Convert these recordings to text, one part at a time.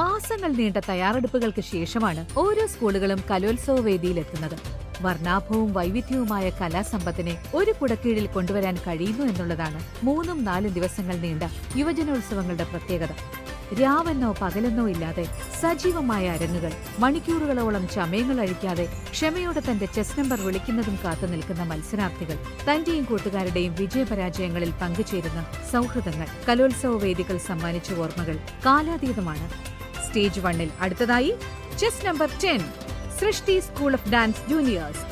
മാസങ്ങൾ നീണ്ട തയ്യാറെടുപ്പുകൾക്ക് ശേഷമാണ് ഓരോ സ്കൂളുകളും കലോത്സവ വേദിയിലെത്തുന്നത്. വർണ്ണാഭവും വൈവിധ്യവുമായ കലാസമ്പത്തിനെ ഒരു കുടക്കീഴിൽ കൊണ്ടുവരാൻ കഴിയുന്നു എന്നുള്ളതാണ് 3-4 ദിവസങ്ങൾ നീണ്ട യുവജനോത്സവങ്ങളുടെ പ്രത്യേകത. രാവെന്നോ പകലെന്നോ ഇല്ലാതെ സജീവമായ അരങ്ങുകൾ, മണിക്കൂറുകളോളം ചമയങ്ങൾ അഴിക്കാതെ ക്ഷമയോടെ തന്റെ ചെസ് നമ്പർ വിളിക്കുന്നതും കാത്തു നിൽക്കുന്ന മത്സരാർത്ഥികൾ, തന്റെയും കൂട്ടുകാരുടെയും വിജയപരാജയങ്ങളിൽ പങ്കുചേരുന്ന സൗഹൃദങ്ങൾ, കലോത്സവ വേദികൾ സമ്മാനിച്ച ഓർമ്മകൾ കാലാതീതമാണ്. സ്റ്റേജ് 1-ൽ അടുത്തതായി ചെസ് നമ്പർ 10, സൃഷ്ടി school of dance juniors.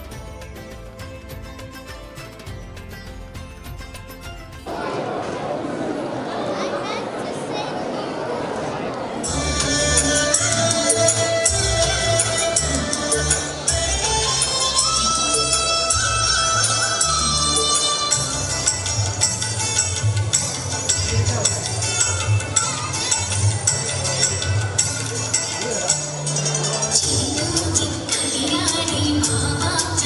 Mama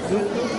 YouTube